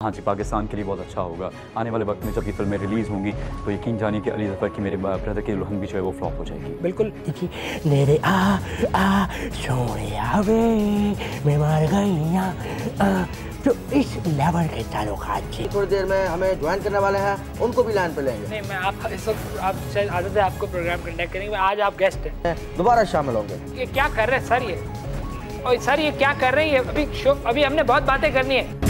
हाँ जी, पाकिस्तान के लिए बहुत अच्छा होगा। आने वाले वक्त में जब ये फिल्में रिलीज़ होंगी तो यकीन जानिए कि अली ज़फ़र की मेरे ब्रदर की दुल्हन भी जो है वो फ्लॉप हो जाएगी। बिल्कुल मेरे सोने वे मैं मर गई तो इस लेवल के ताल्लुकात से थोड़ी देर में हमें ज्वाइन करने वाले हैं, उनको भी लाइन पे लेंगे। नहीं, मैं आप इस वक्त आप शायद आदत है आपको प्रोग्राम कंडक्ट करेंगे, आज आप गेस्ट हैं, दोबारा शामिल होंगे। ये क्या कर रहे हैं सर? ये और सर ये क्या कर रहे हैं? अभी हमने बहुत बातें करनी है।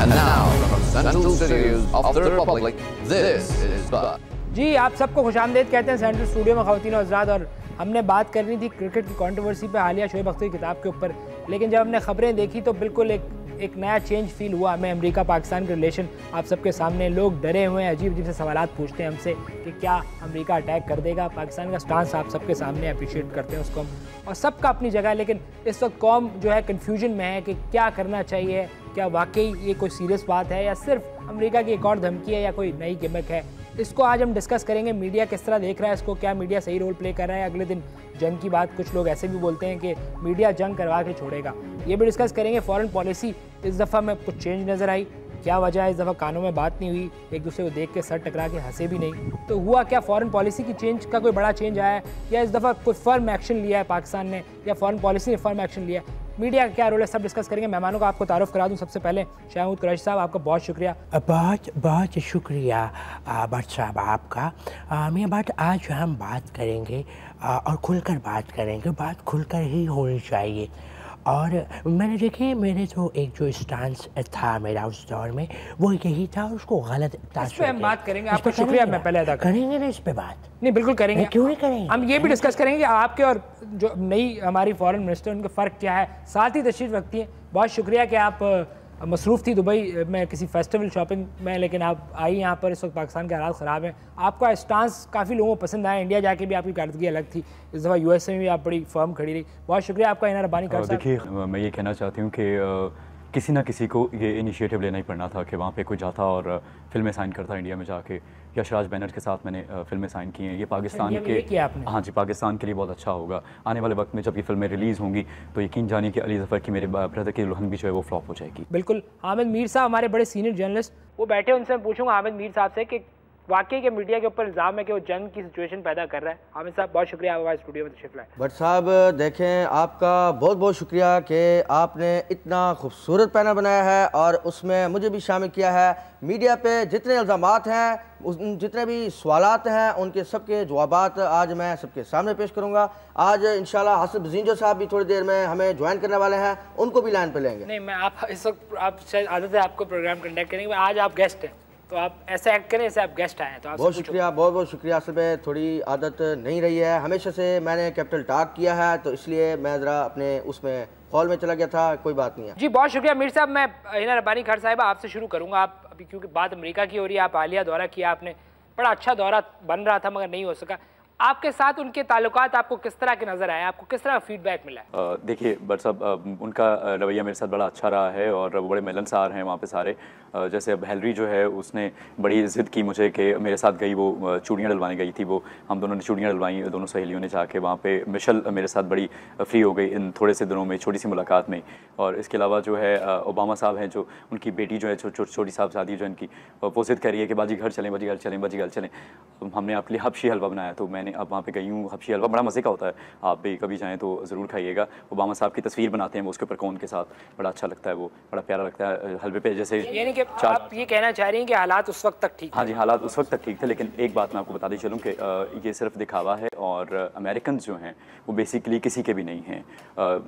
And now, from Central Studios of the Republic, this is Buzz. जी, आप सबको खुशामदीद कहते हैं सेंट्रल स्टूडियो में ख़वातीन और हज़रात। और हमने बात करनी थी क्रिकेट की कंट्रोवर्सी पे हालिया शोएब अख्तर की किताब के ऊपर, लेकिन जब हमने खबरें देखी तो बिल्कुल एक नया चेंज फील हुआ हमें। अमेरिका पाकिस्तान के रिलेशन आप सबके सामने, लोग डरे हुए हैं, अजीब अजीब से सवालात पूछते हैं हमसे कि क्या अमेरिका अटैक कर देगा। पाकिस्तान का स्टांस आप सबके सामने अप्रिशिएट करते हैं उसको हम, और सबका अपनी जगह है। लेकिन इस वक्त कौम जो है कन्फ्यूजन में है कि क्या करना चाहिए, क्या वाकई ये कोई सीरियस बात है या सिर्फ अमेरिका की एक और धमकी है या कोई नई गिमिक है। इसको आज हम डिस्कस करेंगे। मीडिया किस तरह देख रहा है इसको, क्या मीडिया सही रोल प्ले कर रहा है? अगले दिन जंग की बात, कुछ लोग ऐसे भी बोलते हैं कि मीडिया जंग करवा के छोड़ेगा, ये भी डिस्कस करेंगे। फॉरेन पॉलिसी इस दफ़ा में कुछ चेंज नज़र आई, क्या वजह है? इस दफ़ा कानों में बात नहीं हुई, एक दूसरे को देख के सर टकरा के हंसे भी नहीं, तो हुआ क्या? फॉरेन पॉलिसी की चेंज का कोई बड़ा चेंज आया है या इस दफ़ा कोई फर्म एक्शन लिया है पाकिस्तान ने या फॉरेन पॉलिसी ने फर्म एक्शन लिया है? मीडिया का क्या रोल है, सब डिस्कस करेंगे। मेहमानों का आपको तारुफ करा दूं। सबसे पहले शाह महमूद कुरैशी साहब, आपका बहुत शुक्रिया। बहुत शुक्रिया भट्ट साहब आपका। मियां भट्ट, आज हम बात करेंगे और खुलकर बात करेंगे, बात खुलकर ही होनी चाहिए। और मैंने देखिए, मेरे तो एक जो स्टांस था मेरा उस दौर में वो यही था, उसको गलत इस पे हम बात करेंगे। आपका शुक्रिया मैं पहले अदा करेंगे ना इस पे बात? नहीं, बिल्कुल करेंगे। क्यों नहीं करेंगे? हम ये भी डिस्कस करेंगे कि आपके और जो नई हमारी फॉरेन मिनिस्टर उनका फ़र्क क्या है। साथ ही तशरीफ रखती हैं, बहुत शुक्रिया कि आप मसरूफ़ थी दुबई में किसी फेस्टिवल शॉपिंग में, लेकिन आप आई यहाँ पर। इस वक्त पाकिस्तान के हालात ख़राब हैं, आपका स्टांस काफ़ी लोगों को पसंद आया। इंडिया जाके भी आपकी कारदगी अलग थी, इस दफ़ा यूएस में भी आप बड़ी फर्म खड़ी रही। बहुत शुक्रिया आपका इना रब्बानी खान साहब। देखिए, मैं ये कहना चाहती हूँ कि किसी ना किसी को ये इनिशिएटिव लेना ही पड़ना था कि वहाँ पे कोई जाता और फिल्में साइन करता इंडिया में जाके। यशराज बैनर के साथ मैंने फिल्में साइन की हैं। ये पाकिस्तान के, हाँ जी, पाकिस्तान के लिए बहुत अच्छा होगा। आने वाले वक्त में जब ये फिल्में रिलीज़ होंगी तो यकीन जानिए कि अली ज़फ़र की मेरे ब्रदर की दुल्हन भी जो है वो फ्लॉप हो जाएगी। बिल्कुल। हामिद मीर साहब हमारे बड़े सीनियर जर्नलिस्ट, वो बैठे, उनसे मैं पूछूंगा हामिद मीर साहब से कि वाकई के मीडिया के ऊपर इल्ज़ाम है कि वो जंग की सिचुएशन पैदा कर रहा है। हामिद साहब, बहुत शुक्रिया आप हमारे स्टूडियो में तशरीफ़ लाए। भट्ट साहब, देखें, आपका बहुत बहुत शुक्रिया कि आपने इतना खूबसूरत पैनल बनाया है और उसमें मुझे भी शामिल किया है। मीडिया पे जितने इल्ज़ामात हैं, जितने भी सवालात हैं, उनके सबके जवाबात आज मैं सबके सामने पेश करूंगा। आज इंशाल्लाह हासिब ज़िंजो साहब भी थोड़ी देर में हमें ज्वाइन करने वाले हैं, उनको भी लाइन पे लेंगे। नहीं, मैं आप इस वक्त आप शायद आदत है आपको प्रोग्राम कंडक्ट करेंगे, आज आप गेस्ट हैं, तो आप ऐसे एक्ट करें जैसे आप गेस्ट आए हैं। तो आप बहुत शुक्रिया, बहुत बहुत शुक्रिया। असल में थोड़ी आदत नहीं रही है, हमेशा से मैंने कैपिटल टॉक किया है, तो इसलिए मैं ज़रा अपने उसमें हॉल में चला गया था। कोई बात नहीं है जी, बहुत शुक्रिया मीर साहब। मैं हिना रब्बानी खान साहिबा आपसे शुरू करूँगा। आप अभी क्योंकि बात अमेरिका की हो रही है, आप हालिया दौरा किया आपने, बड़ा अच्छा दौरा बन रहा था मगर नहीं हो सका। आपके साथ उनके ताल्लुकात आपको किस तरह के नज़र आए, आपको किस तरह फीडबैक मिला है? देखिए भट्ट साहब, उनका रवैया मेरे साथ बड़ा अच्छा रहा है और वो बड़े मिलनसार हैं वहाँ पे सारे। जैसे अब हेलरी जो है उसने बड़ी ज़िद की मुझे कि मेरे साथ गई, वो चूड़ियाँ डलवाने गई थी, वो हम दोनों ने चूड़ियाँ डलवाई दोनों सहेलियों ने जाके वहाँ पे। मिशेल मेरे साथ बड़ी फ्री हो गई इन थोड़े से दिनों में, छोटी सी मुलाकात में। और इसके अलावा जो है ओबामा साहब हैं, जो उनकी बेटी जो है छोटी साहबजादी जो इनकी, वो ज़िद कर रही है कि बाजी घर चलें, बाजी घर चलें, बाजी घर चलें। हमने आपके लिए हबशी हलवा बनाया, तो मैंने अब वहाँ पे गई हूँ। हबशी हलवा बड़ा मज़े का होता है, आप भी कभी जाएँ तो ज़रूर खाइएगा। ओबामा साहब की तस्वीर बनाते हैं वो उसके ऊपर कौन के साथ, बड़ा अच्छा लगता है, वो बड़ा प्यारा लगता है हलवे पे। जैसे यानी कि आप ये कहना चाह रही हैं कि हालात उस वक्त तक ठीक? हाँ जी, हालात उस वक्त तक ठीक थे, लेकिन एक बात मैं आपको बताती चलूँ कि ये सिर्फ दिखावा है और अमेरिकन जो हैं वो बेसिकली किसी के भी नहीं हैं।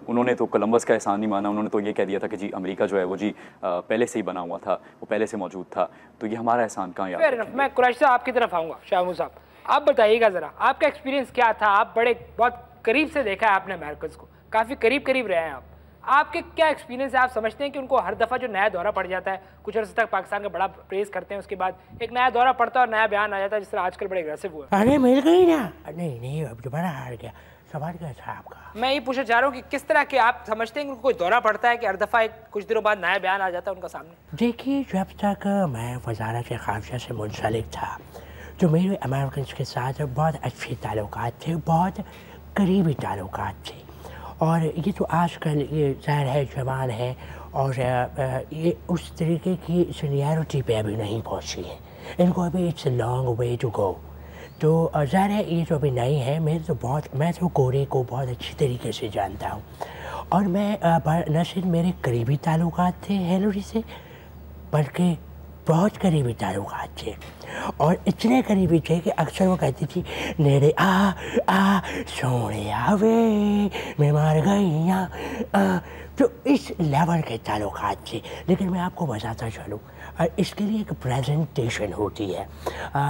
उन्होंने तो कोलंबस का एहसान नहीं माना, उन्होंने तो ये कह दिया था कि जी अमेरिका जो है वो जी पहले से ही बना हुआ था, वो पहले से मौजूद था, तो ये हमारा एहसान कहाँ याद रखेंगे? मैं कुरैशी साहब आपकी तरफ आऊँगा। शाह महमूद साहब, आप बताइएगा ज़रा, आपका एक्सपीरियंस क्या था? आप बड़े बहुत करीब से देखा है आपने अमेरिकन को, काफ़ी करीब रहे हैं आप, आपके क्या एक्सपीरियंस है? आप समझते हैं कि उनको हर दफ़ा जो नया दौरा पड़ जाता है, कुछ अर्से तक पाकिस्तान का बड़ा प्रेस करते हैं, उसके बाद एक नया दौरा पड़ता है और नया बयान आ जाता है, जिस तरह आजकल बड़े अग्रेसिव हुआ? अरे मिल गई ना? नहीं, अब दोबारा हार गया। सवाल क्या था आपका? मैं ये पूछना चाह रहा हूँ कि किस तरह के आप समझते हैं कि उनको कोई दौरा पड़ता है कि हर दफ़ा कुछ दिनों बाद नया बयान आ जाता है उनका सामने? देखिए, जब तक मैं वजारत ख़ारजा से मुंसलिक था तो मेरे अमेरिकन के साथ बहुत अच्छे ताल्लुकात थे, बहुत करीबी ताल्लुकात थे। और ये तो आजकल ये ज़ाहिर है जवान है और ये उस तरीके की सीनियरिटी पे अभी नहीं पहुंची है, इनको अभी it's a long way to go. तो ज़ाहिर है ये जो अभी नई है, मैं तो कोरे को बहुत अच्छी तरीके से जानता हूँ, और मैं न सिर्फ मेरे करीबी ताल्लुकात थे हिलरी से, बल्कि बहुत करीबी ताल्लुकात थे, और इतने करीबी थे कि अक्सर वो कहती थी नेड़े आ सोने आवे मैं मार गई। तो इस लेवल के ताल्लुकात थे। लेकिन मैं आपको बताता चलूँ, इसके लिए एक प्रेजेंटेशन होती है।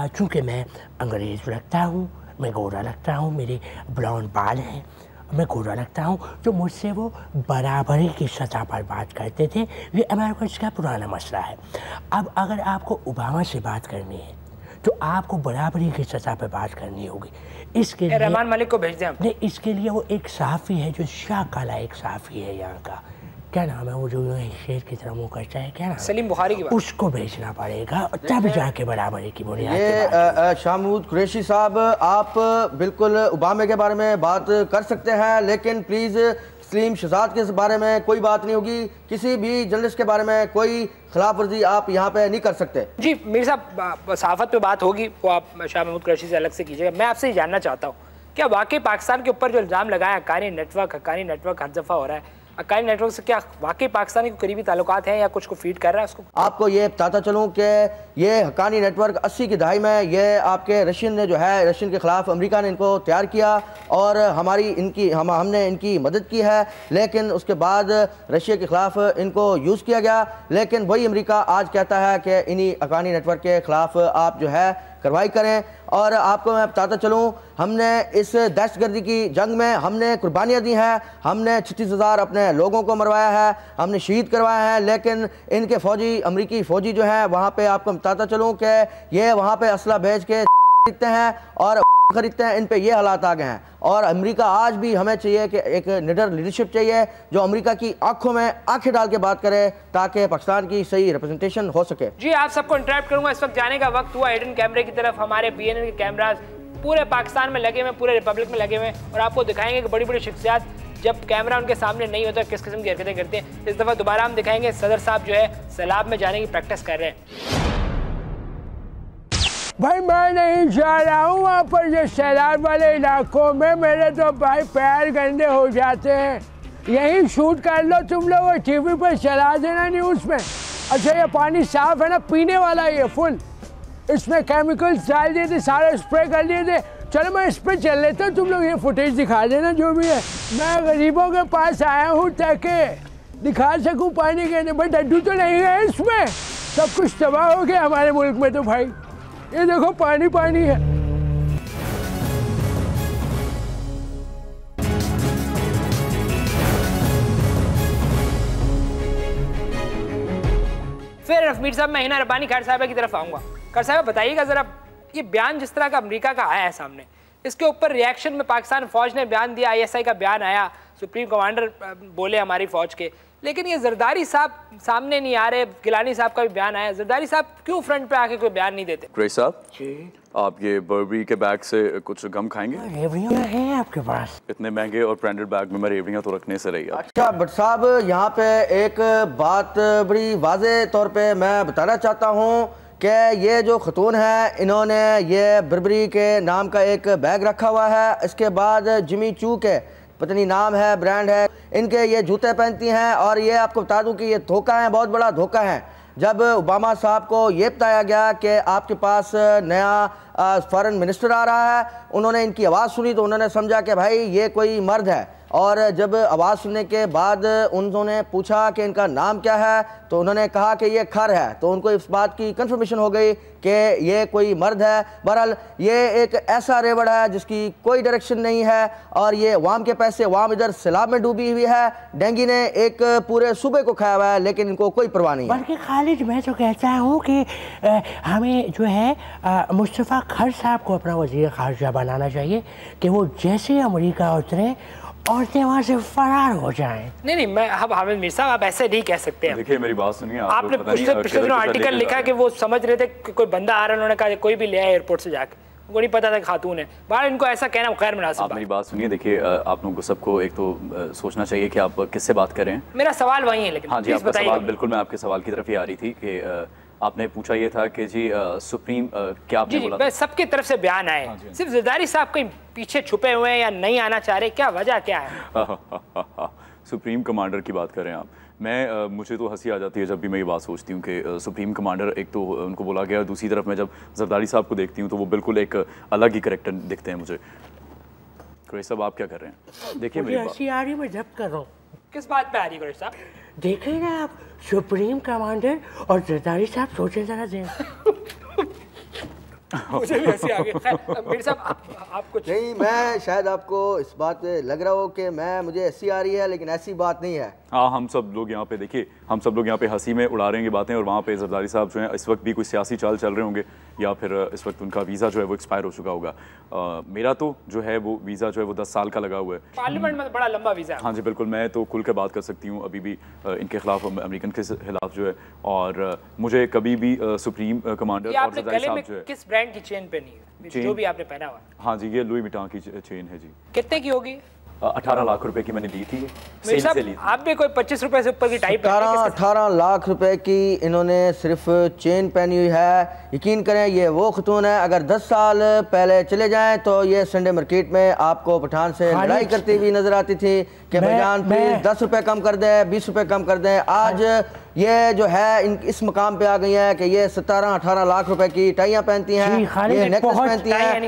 चूँकि मैं अंग्रेज़ लगता हूँ, मैं गोरा लगता हूँ, मेरे ब्लॉन्ड बाल हैं, मैं गोरा लगता हूँ, तो मुझसे वो बराबरी की सतह पर बात करते थे। ये अमेरिकन्स का पुराना मसला है। अब अगर आपको ओबामा से बात करनी है तो आपको बराबरी की सतह पर बात करनी होगी। इसके लिए रहमान मलिक को भेज दें हम। नहीं, इसके लिए वो एक सहाफ़ी है जो शाह काला एक सहाफ़ी है यहाँ का, क्या नाम है वो जो शेर की तरह मुँह करता है, क्या नाम? सलीम बुखारी की बात। उसको भेजना पड़ेगा, तब जाके बराबरी की बुनियाद। ये शाह महमूद कुरैशी साहब, आप बिल्कुल ओबामा के बारे में बात कर सकते हैं, लेकिन प्लीज़ सलीम शहजाद के बारे में कोई बात नहीं होगी, किसी भी जर्नलिस्ट के बारे में कोई खिलाफ वर्जी आप यहाँ पे नहीं कर सकते। जी मीर साहब, सहाफ़त पे बात होगी वो आप शाह महमूद कुरैशी से अलग से कीजिएगा। मैं आपसे ये जानना चाहता हूँ, क्या वाकई पाकिस्तान के ऊपर जो इल्ज़ाम लगाया हक्कानी नेटवर्क हर दफ़ा हो रहा है, हक्कानी नेटवर्क से क्या वाकई पाकिस्तानी को करीबी ताल्लुकात हैं या कुछ को फीड कर रहा है उसको? आपको ये बताता चलूँ कि ये हक्कानी नेटवर्क 80 की दहाई में ये आपके रशियन ने जो है, रशियन के ख़िलाफ़ अमेरिका ने इनको तैयार किया और हमने इनकी मदद की है, लेकिन उसके बाद रशिया के ख़िलाफ़ इनको यूज़ किया गया। लेकिन वही अमेरिका आज कहता है कि इन्हीं हक्कानी नेटवर्क के ख़िलाफ़ आप जो है कार्रवाई करें। और आपको मैं बताता चलूँ, हमने इस दहशतगर्दी की जंग में हमने कुर्बानियाँ दी हैं, हमने 36,000 अपने लोगों को मरवाया है, हमने शहीद करवाया है, लेकिन इनके फ़ौजी, अमरीकी फ़ौजी जो हैं वहाँ पे आपको बताता चलूँ कि ये वहाँ पे असला भेज के खरीदते हैं और खरीदते हैं, इन पे ये हालात आ गए हैं। और अमेरिका आज भी हमें चाहिए कि एक निडर लीडरशिप चाहिए जो अमेरिका की आंखों में आंखें डाल के बात करे ताकि पाकिस्तान की सही रिप्रेजेंटेशन हो सके। जी आप सबको इंटरप्ट करूंगा, इस वक्त जाने का वक्त हुआ हिडन कैमरे की तरफ। हमारे BNN के कैमराज पूरे पाकिस्तान में लगे हुए, पूरे रिपब्लिक में लगे हुए, और आपको दिखाएंगे कि बड़ी बड़ी शख्सियात जब कैमरा उनके सामने नहीं होता किस किस्म की हरकतें करते हैं। इस दफ़ा दोबारा हम दिखाएंगे सदर साहब जो है सैलाब में जाने की प्रैक्टिस कर रहे हैं। भाई मैं नहीं जा रहा हूँ वहाँ पर, जो सैलाब वाले इलाकों में मेरे तो भाई पैर गंदे हो जाते हैं। यहीं शूट कर लो तुम लोग और TV पर चला देना न्यूज़ में। अच्छा ये पानी साफ है ना, पीने वाला ये फुल, इसमें केमिकल्स डाल दिए थे, सारे स्प्रे कर दिए थे। चलो मैं इस पर चल लेता हूँ, तुम लोग ये फुटेज दिखा देना जो भी है। मैं गरीबों के पास आया हूँ ताकि दिखा सकूँ पानी के। भाई डड्डू तो नहीं है इसमें, सब कुछ तबाह हो गया हमारे मुल्क में। तो भाई ये देखो पानी पानी है। फिर मीर साहब मैं हिना रब्बानी खैर साहब की तरफ आऊँगा। खैर साहब बताइएगा ज़रा, ये बयान जिस तरह का अमेरिका का आया है सामने, इसके ऊपर रिएक्शन में पाकिस्तान फ़ौज ने बयान दिया, ISI का बयान आया, सुप्रीम कमांडर बोले हमारी फ़ौज के, लेकिन ये जरदारी साहब सामने नहीं आ रहे। गिलानी साहब का भी बयान आया, जरदारी साहब क्यों फ्रंट पे आके कोई बयान नहीं देते? कुरैशी साहब आप ये बर्बरी के बैग से कुछ गम खाएंगे? रेवड़ियाँ हैं आपके पास? इतने महंगे और ब्रांडेड बैग में मैं रेवड़ियाँ तो रखने से रही। अच्छा भट्ट साहब, यहाँ पे एक बात बड़ी वाज़े तौर पे मैं बताना चाहता हूँ कि ये जो खतून है इन्होंने ये बर्बरी के नाम का एक बैग रखा हुआ है, इसके बाद जिमी चू के पता नहीं नाम है, ब्रांड है, इनके ये जूते पहनती हैं। और ये आपको बता दूं कि ये धोखा है, बहुत बड़ा धोखा है। जब ओबामा साहब को ये बताया गया कि आपके पास नया फॉरेन मिनिस्टर आ रहा है, उन्होंने इनकी आवाज़ सुनी तो उन्होंने समझा कि भाई ये कोई मर्द है। और जब आवाज़ सुनने के बाद उन्होंने पूछा कि इनका नाम क्या है, तो उन्होंने कहा कि ये खर है, तो उनको इस बात की कंफर्मेशन हो गई कि ये कोई मर्द है। बहरहाल ये एक ऐसा रेवड़ है जिसकी कोई डायरेक्शन नहीं है, और ये वाम के पैसे, वाम इधर सैलाब में डूबी हुई है, डेंगी ने एक पूरे सूबे को खाया हुआ है, लेकिन इनको कोई परवाह नहीं है। बल्कि खालिद मैं तो कहता हूँ कि हमें जो है मुस्तफ़ा खर साहब को अपना वज़ीर ख़ारजा बनाना चाहिए कि वो जैसे अमेरिका उतरे औरतें वहाँ से फरार हो जाएं। नहीं मैं अब हामिद मीर साहब आप ऐसे नहीं कह सकते हैं। देखिए मेरी बात सुनिए, आपने पिछले दिनों आर्टिकल लिखा कि वो समझ रहे थे कि कोई बंदा आ रहा है, उन्होंने कहा कोई भी ले आए एयरपोर्ट से जाके, उनको नहीं पता था खातून है। बाहर इनको ऐसा कहना गैर मुनासिब। आप मेरी बात सुनिए, देखिए आप लोगों को सबको एक तो सोचना चाहिए कि आप किससे बात कर रहे हैं। मेरा सवाल वही है, लेकिन हाँ जी, आपका सवाल बिल्कुल, मैं आपके सवाल की तरफ ही आ रही थी कि आपने पूछा ये था कि जी सुप्रीम क्या आपने बोला? जी, सबकी तरफ से बयान आए, सिर्फ ज़रदारी साहब कहीं पीछे छुपे हुए हैं या नहीं आना चाह रहे, क्या वजह क्या है? सुप्रीम कमांडर की बात कर रहे हैं आप। मुझे तो हंसी आ जाती है जब भी मैं ये बात सोचती हूँ कि सुप्रीम कमांडर एक तो उनको बोला गया, दूसरी तरफ मैं जब जरदारी साहब को देखती हूँ तो वो बिल्कुल एक अलग ही करैक्टर दिखते हैं मुझे। कुरैशी साहब आप क्या कर रहे हैं? देखिए मेरी हंसी आ रही, मैं जब कर रहा हूँ। किस बात पे आ रही है कुरैशी साहब? देखिए ना आप, सुप्रीम कमांडर और जरदारी साहब, सोचे जरा दें। मुझे भी हंसी आ गई। मेरे साहब आप कुछ नहीं, मैं शायद आपको इस बात पे लग रहा हो कि मुझे हंसी आ रही है, लेकिन ऐसी बात नहीं है। हाँ, हम सब लोग यहाँ पे देखिए, हम सब लोग यहाँ पे हंसी में उड़ा रहे हैं बातें, और वहाँ पे जरदारी साहब जो हैं इस वक्त भी कुछ सियासी चाल चल रहे होंगे, या फिर इस वक्त उनका वीज़ा जो है वो एक्सपायर हो चुका होगा। मेरा तो जो है वो वीज़ा जो है वो 10 साल का लगा हुआ है। पार्लियामेंट में बड़ा लंबा वीज़ा है। हाँ जी बिल्कुल, मैं तो खुल कर बात कर सकती हूँ अभी भी इनके खिलाफ, अमेरिकन के खिलाफ जो है, और मुझे कभी भी सुप्रीम कमांडर और जरदारी साहब जो है। किस ब्रांड की चेन पहनी है, जो भी आपने पहना हुआ? हाँ जी, ये लुई विटान की चेन है जी। कितने की होगी? 18 लाख रुपए की मैंने ली थी, सेल से ली थी। आप भी कोई 25 रुपए से ऊपर की टाइप? 18 लाख रुपए की इन्होंने सिर्फ चेन पहनी हुई है। यकीन करें, ये वो खतून है, अगर 10 साल पहले चले जाएं तो ये संडे मार्केट में आपको पठान से लड़ाई करती हुई नजर आती थी कि भाईजान प्लीज 10 रुपए कम कर दें, 20 रुपए कम कर दें। आज ये जो है इस मुकाम पे आ गई है कि ये 17-18 लाख रुपए की टाइयां पहनती हैं, ये नेकलेस पहनती हैं,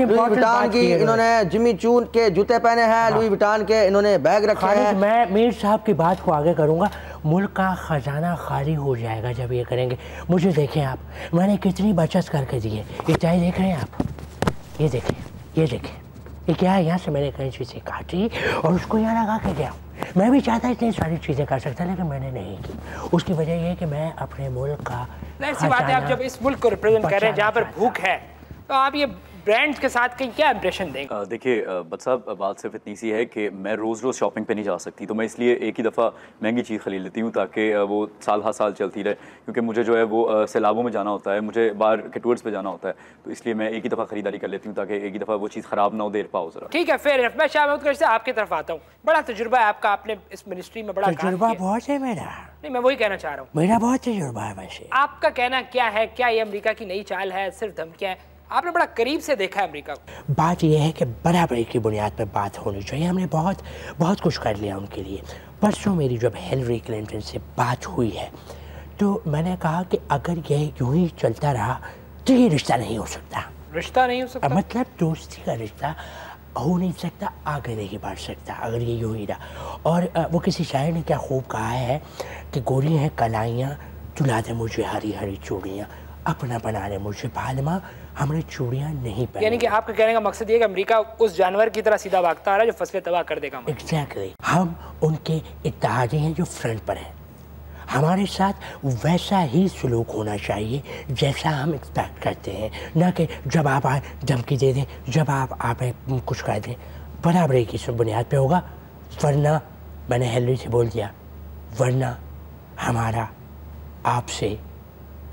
लुई विटान की इन्होंने जिमी चून के जूते पहने हैं, लुई विटान के इन्होंने बैग रखे हैं। मैं मीर साहब की बात को आगे करूंगा। मुल्क का खजाना खाली हो जाएगा जब ये करेंगे। मुझे देखें आप, मैंने कितनी बचत करके दी है। ये चाय देख रहे हैं आप, ये देखें, ये देखें, ये क्या है, यहाँ से मैंने कहीं चीज़ें काटी और उसको यहाँ लगा के गया। मैं भी चाहता इतनी सारी चीज़ें कर सकता, लेकिन मैंने नहीं की। उसकी वजह यह है कि मैं अपने मुल्क का ऐसी बात है, आप जब इस मुल्क को रिप्रेजेंट कर रहे हैं जहाँ पर भूख है, तो आप ये ब्रांड्स के साथ कहीं क्या इंप्रेशन देंगे? देखिए बट साहब, बात सिर्फ इतनी सी है कि मैं रोज़ रोज़ शॉपिंग पे नहीं जा सकती, तो मैं इसलिए एक ही दफ़ा महंगी चीज़ खरीद लेती हूँ ताकि वो साल हर साल चलती रहे, क्योंकि मुझे जो है वो सैलाबों में जाना होता है, मुझे बाहर के टूर्स पे जाना होता है, तो इसलिए मैं एक ही दफ़ा खरीदारी कर लेती हूँ ताकि एक ही दफ़ा वो चीज़ ख़राब ना हो, देर पाओ ज़रा। ठीक है, फिर मैं शाह महमूद कुरैशी आपकी तरफ आता हूँ। बड़ा तजुर्बा है आपका, आपने इस मिनिस्ट्री में बड़ा तजुर्बा बहुत है मेरा। नहीं, मैं वही कहना चाह रहा हूँ, मेरा बहुत तजुर्बा है। वैसे आपका कहना क्या है? क्या ये अमेरिका की नई चाल है, सिर्फ धमकियाँ हैं? आपने बड़ा करीब से देखा है अमेरिका को। बात यह है कि बराबरी की बुनियाद पर बात होनी चाहिए। हमने बहुत कुछ कर लिया उनके लिए। परसों मेरी जब हिलरी क्लिंटन से बात हुई है तो मैंने कहा कि अगर यह यूं ही चलता रहा तो ये रिश्ता नहीं हो सकता। रिश्ता नहीं हो सकता मतलब दोस्ती का रिश्ता हो नहीं सकता, आगे नहीं बढ़ सकता अगर ये यूं ही रहा। और वो किसी शायर ने क्या खूब कहा है कि गोरी हैं कलाइयाँ, तुला दे मुझे हरी हरी चूड़ियाँ, अपना बना ले मुझे पालमा, हमने चूड़ियाँ नहीं पहनी। यानी कि आपका कहने का मकसद ये कि अमेरिका उस जानवर की तरह सीधा भागता आ रहा है जो फसलें तबाह कर देगा। एग्जैक्टली, हम उनके इत्तेहादी हैं जो फ्रंट पर हैं। हमारे साथ वैसा ही सलूक होना चाहिए जैसा हम एक्सपेक्ट करते हैं, ना कि जब आप आए धमकी दे दें, जब आप कुछ कह दें। बराबरी की बुनियाद पे होगा, वरना मैंने हिलरी से बोल दिया, वरना हमारा आपसे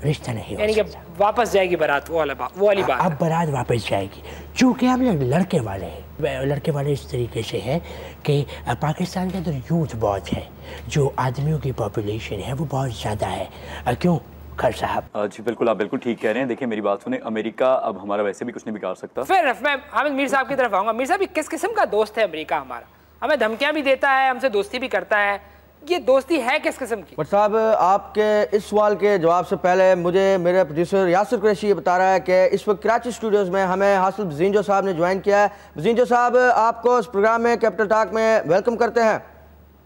रिश्ता नहीं हो सकता। वापस जाएगी बारात, वो वाली बात। अब बारात वापस जाएगी, चूँकि हम लड़के वाले हैं। लड़के वाले इस तरीके से हैं कि पाकिस्तान के अंदर यूथ बहुत है, जो आदमियों की पॉपुलेशन है वो बहुत ज़्यादा है। क्यों खर साहब? जी बिल्कुल, आप बिल्कुल ठीक कह रहे हैं। देखिए मेरी बात सुने, अमेरिका अब हमारा वैसे भी कुछ नहीं बिगाड़ सकता। फिर मैं हामिद मीर साहब की तरफ आऊँगा। मीर साहब, किस किस्म का दोस्त है अमेरिका हमारा? हमें धमकियाँ भी देता है, हमसे दोस्ती भी करता है, ये दोस्ती है किस किस्म की? बट साहब, आपके इस सवाल के जवाब से पहले मुझे मेरे प्रोड्यूसर यासिर कुरैशी ये बता रहा है कि इस वक्त कराची स्टूडियोज़ में हमें हासिल बजींजो साहब ने ज्वाइन किया है। बजींजो साहब, आपको इस प्रोग्राम में कैपिटल टॉक में वेलकम करते हैं।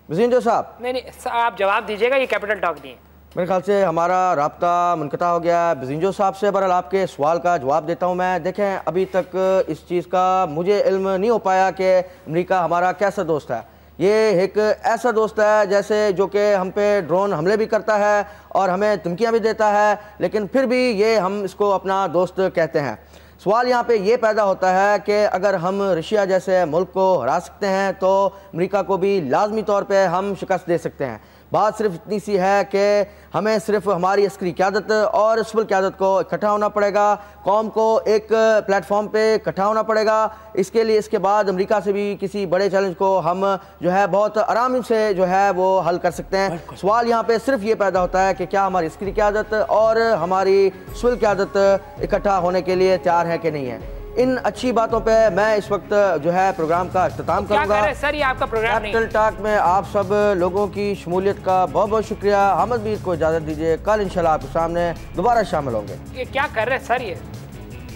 बजींजो साहब। नहीं, आप जवाब दीजिएगा, ये कैपिटल टॉक नहीं है। मेरे ख्याल से हमारा राब्ता मुनक़ता हो गया है बजींजो साहब से। बहरहाल आपके सवाल का जवाब देता हूँ मैं। देखें, अभी तक इस चीज़ का मुझे इल्म नहीं हो पाया कि अमेरिका हमारा कैसा दोस्त है। ये एक ऐसा दोस्त है जैसे जो कि हम पे ड्रोन हमले भी करता है और हमें धमकियाँ भी देता है, लेकिन फिर भी ये हम इसको अपना दोस्त कहते हैं। सवाल यहाँ पे ये पैदा होता है कि अगर हम रशिया जैसे मुल्क को हरा सकते हैं तो अमेरिका को भी लाजमी तौर पे हम शिकस्त दे सकते हैं। बात सिर्फ इतनी सी है कि हमें सिर्फ हमारी अस्करी क़यादत और सिविल क़यादत को इकट्ठा होना पड़ेगा, कौम को एक प्लेटफॉर्म पे इकट्ठा होना पड़ेगा। इसके लिए इसके बाद अमेरिका से भी किसी बड़े चैलेंज को हम जो है बहुत आराम से जो है वो हल कर सकते हैं। सवाल यहाँ पे सिर्फ ये पैदा होता है कि क्या हमारी अस्करी क़यादत और हमारी सिविल क़यादत इकट्ठा होने के लिए तैयार है कि नहीं है। इन अच्छी बातों पे मैं इस वक्त जो है प्रोग्राम का अख्ताम करूंगा। सर ये आपका प्रोग्राम नहीं। कैपिटल टॉक में आप सब लोगों की शमूलियत का बहुत बहुत शुक्रिया। अहमद मीर को इजाज़त दीजिए, कल इंशाल्लाह आपके सामने दोबारा शामिल होंगे। ये क्या कर रहे हैं सर ये?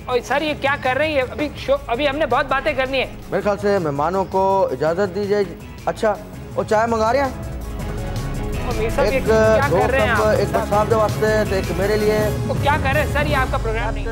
और सर ये क्या कर रही है? अभी हमने बहुत बातें करनी है। मेरे ख्याल से मेहमानों को इजाज़त दीजिए। अच्छा वो चाय मंगा रहे हैं, एक दो कप, एक बरसात वास्ते, एक मेरे लिए। क्या कर रहे हैं सर ये आपका प्रोग्राम नहीं।